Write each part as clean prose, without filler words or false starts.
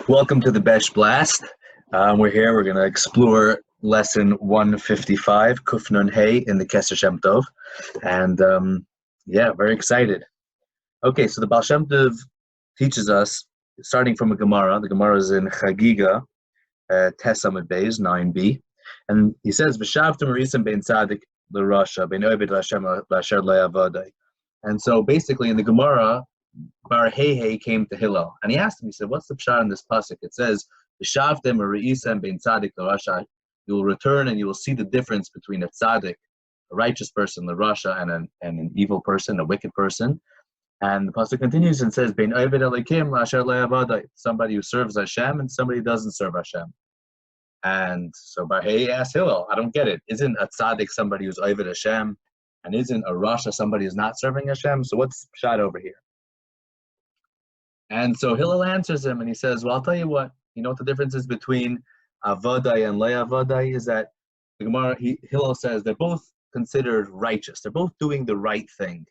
Welcome to the Besht Blast. We're here. We're going to explore lesson 155, Kuf Nun Hey in the Kesser Shem Tov. And yeah, very excited. Okay, so the Baal Shem Tov teaches us, starting from a Gemara. The Gemara is in Chagiga, Tes Amud Beis, 9b. And he says, V'shavtem Marisam bein Tzadik l'Rasha, bein Ovid l'Hashem l'Asher le'avadai. And so basically in the Gemara, Bar Hey came to Hillel, and he asked him, he said, what's the pshat in this pasuk? It says, V'shavtem Marisam bein Tzadik l'Rasha. You will return and you will see the difference between a tzaddik, a righteous person, l'Rasha, and an evil person, a wicked person. And the pasuk continues and says, "Bein Ovid Elokim l'Asher le'avadai," somebody who serves Hashem and somebody who doesn't serve Hashem. And so Barhei asked Hillel, I don't get it. Isn't a tzaddik somebody who's Ovid Hashem, and isn't a Rasha somebody who's not serving Hashem? So what's the pshat over here? And so Hillel answers him, and he says, well, I'll tell you what. You know what the difference is between avadai and le'avadai is that the Gemara, Hillel says they're both considered righteous. They're both doing the right thing.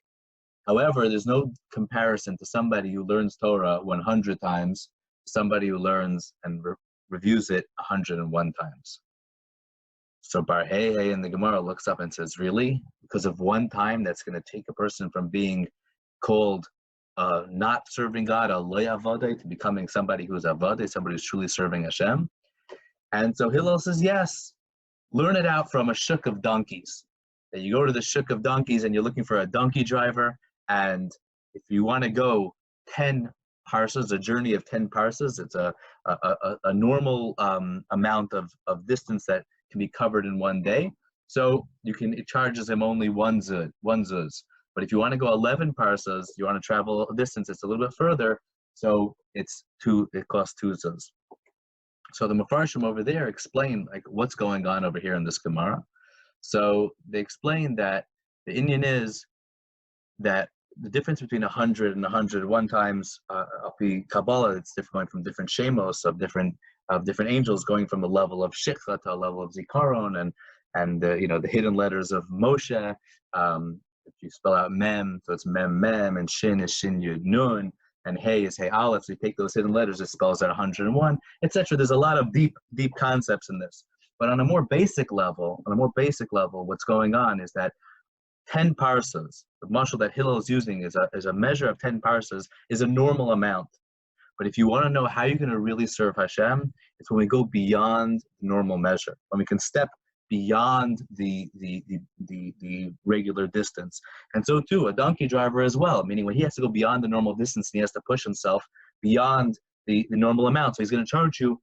However, there's no comparison to somebody who learns Torah 100 times, somebody who learns and reviews it 101 times. So Bar Hey in the Gemara looks up and says, really? Because of one time that's going to take a person from being called not serving God, a le'avadai, to becoming somebody who's avadai, somebody who's truly serving Hashem? And so Hillel says, yes, learn it out from a shuk of donkeys. That you go to the shuk of donkeys and you're looking for a donkey driver, and if you want to go 10 parsas, a journey of 10 parsas, it's a normal amount of distance that can be covered in one day. So it charges him only one zuz. But if you want to go 11 parsas, you want to travel a distance that's a little bit further, so it costs 2 zuz. So the Mefarshim over there explain like what's going on over here in this Gemara. So they explain that the Indian is that the difference between 100 and 101 times of the Kabbalah, it's different, going from different shemos of different angels, going from the level of Shikha to a level of Zikaron, and the hidden letters of Moshe. If you spell out Mem, so it's Mem Mem, and Shin is Shin Yud Nun, and Hey is Hey Aleph. So you take those hidden letters, it spells out 101, etc. There's a lot of deep concepts in this. But on a more basic level, what's going on is that 10 parsas, the mashal that Hillel is using is a measure of 10 parsas, is a normal amount. But if you want to know how you're going to really serve Hashem, it's when we go beyond the normal measure, when we can step beyond the regular distance. And so too, a donkey driver as well, meaning when he has to go beyond the normal distance and he has to push himself beyond the normal amount. So he's going to charge you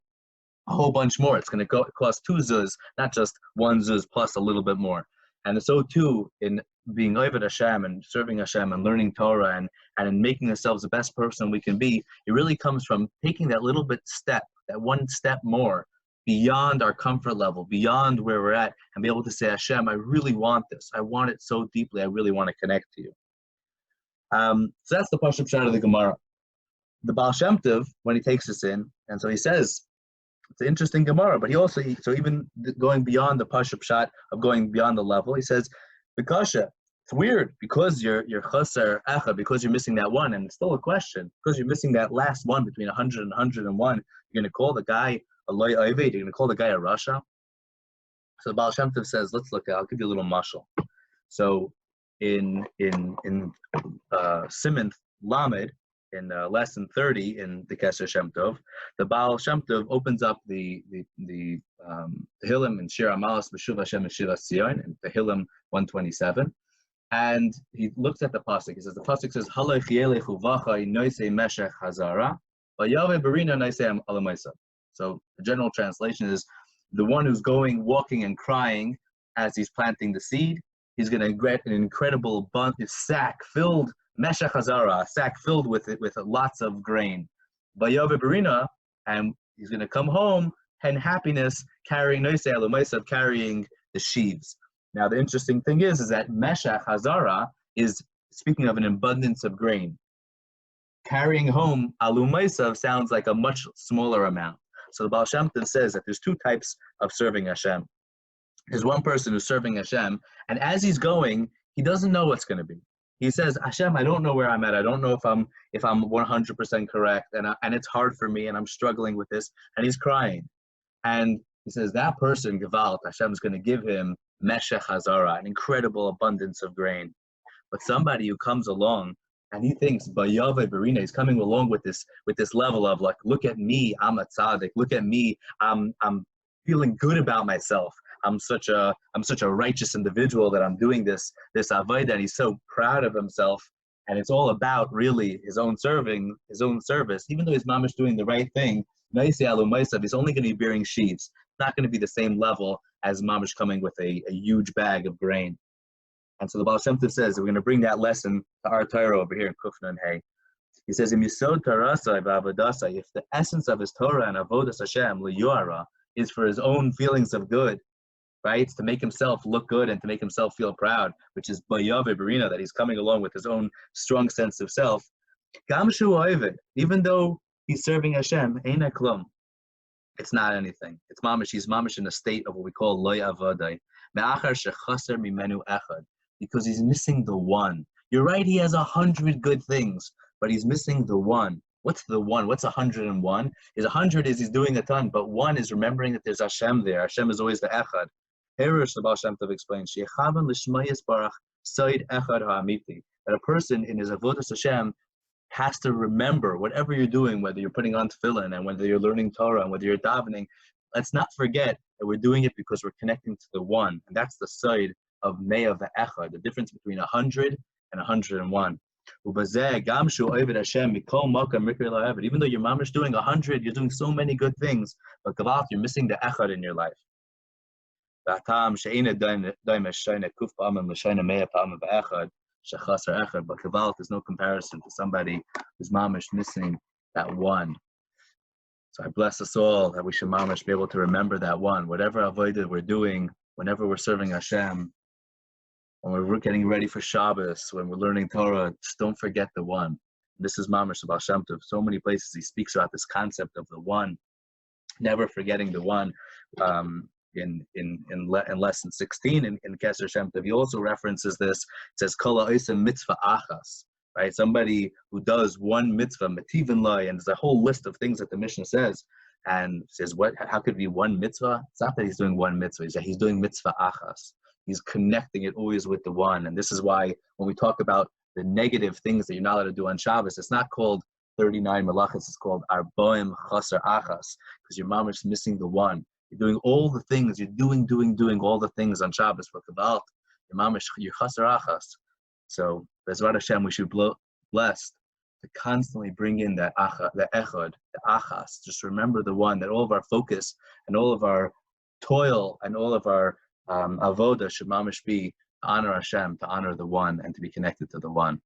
a whole bunch more. It's going to cost 2 zuz, not just 1 zuz plus a little bit more. And so too, in being Ovid Hashem and serving Hashem and learning Torah and in making ourselves the best person we can be, it really comes from taking that little bit step, that one step more beyond our comfort level, beyond where we're at, and be able to say, Hashem, I really want this. I want it so deeply. I really want to connect to you. So that's the Pashup Shad of the Gemara. The Baal Shem Tov, when he takes us in, and so he says, it's an interesting Gemara, but so even going beyond the Pashup Shad of going beyond the level, he says, B'kasha, it's weird, because you're Chaser Echa, because you're missing that one, and it's still a question, because you're missing that last one between 100 and 101, you're going to call the guy a Loy Ovid, you're going to call the guy a Rasha? So the Baal Shem Tov says, let's look, I'll give you a little mashal. So in Siman Lamed, in lesson 30 in the Kesser Shem Tov, the Baal Shem Tov opens up the Tehillim in Shir Amalas B'Shuv Hashem and Shiva Tzion in Tehillim 127, and he looks at the pasuk. He says the pasuk says Halach Yelechu V'Achai Noisei Meshech Hazara V'Yave Berina Noisei Alamaisa. So the general translation is the one who's walking and crying as he's planting the seed. He's going to get an incredible sack filled. Meshach Hazara, a sack filled with lots of grain. Vayave Berina, and he's going to come home in happiness, carrying Noisei Alamaisa, carrying the sheaves. Now the interesting thing is that Meshach Hazara is speaking of an abundance of grain. Carrying home Alamaisa sounds like a much smaller amount. So the Baal Shem Tov says that there's 2 types of serving Hashem. There's one person who's serving Hashem, and as he's going, he doesn't know what's going to be. he says, Hashem, I don't know where I'm at. I don't know if I'm 100% correct, and it's hard for me, and I'm struggling with this. And he's crying, and he says that person, Gevalt, Hashem is going to give him Meshech Hazara, an incredible abundance of grain. But somebody who comes along and he thinks Bayave Barina is coming along with this level of like, look at me, I'm a tzaddik. Look at me, I'm feeling good about myself. I'm such a righteous individual that I'm doing this avodah, and he's so proud of himself. And it's all about really his own serving, his own service. Even though his mamish doing the right thing, he's only going to be bearing sheaves. It's not going to be the same level as mamish coming with a huge bag of grain. And so the Baal Shem Tov says, we're going to bring that lesson to our Torah over here in Kufna and Hay. He says, if the essence of his Torah and avodas Hashem, liyuara, is for his own feelings of good, right? It's to make himself look good and to make himself feel proud, which is Bayave Barina, that he's coming along with his own strong sense of self. Even though he's serving Hashem, Eina Klum, it's not anything. It's mamish. He's mamish in a state of what we call loy avadai. Because he's missing the one. You're right, he has 100 good things, but he's missing the one. What's the one? What's 101? 100 is he's doing a ton, but one is remembering that there's Hashem there. Hashem is always the Echad. Herish, the Baal Shem Tov explains, that a person in his avodas Hashem has to remember whatever you're doing, whether you're putting on tefillin and whether you're learning Torah and whether you're davening. Let's not forget that we're doing it because we're connecting to the one, and that's the side of Me'ah ve'echad, the difference between 100 and 101. Even though your mom is doing 100, you're doing so many good things, but Gavalt, you're missing the echad in your life. But Gavalt is no comparison to somebody whose mamish missing that one. So I bless us all that we should mamish be able to remember that one. Whatever avodah we're doing, whenever we're serving Hashem, when we're getting ready for Shabbos, when we're learning Torah, just don't forget the one. This is mamish Baal Shem Tov. So many places he speaks about this concept of the one, never forgetting the one. In lesson 16 in Kesser Shem Tov, he also references this. It says Kol ha'osem mitzvah achas, right? Somebody who does one mitzvah, metivin lai, and there's a whole list of things that the Mishnah says, and says what? How could it be one mitzvah? It's not that he's doing one mitzvah. He's doing mitzvah achas. He's connecting it always with the one, and this is why when we talk about the negative things that you're not allowed to do on Shabbos, it's not called 39 malachas. It's called arboim chaser achas, because your mom is missing the one. You're doing all the things. You're doing all the things on Shabbos. But your mom is your chaser achas. So, Bezrat Hashem, we should be blessed to constantly bring in that echad, the achas. Just remember the one, that all of our focus and all of our toil and all of our avoda should mamish be to honor Hashem, to honor the one, and to be connected to the one.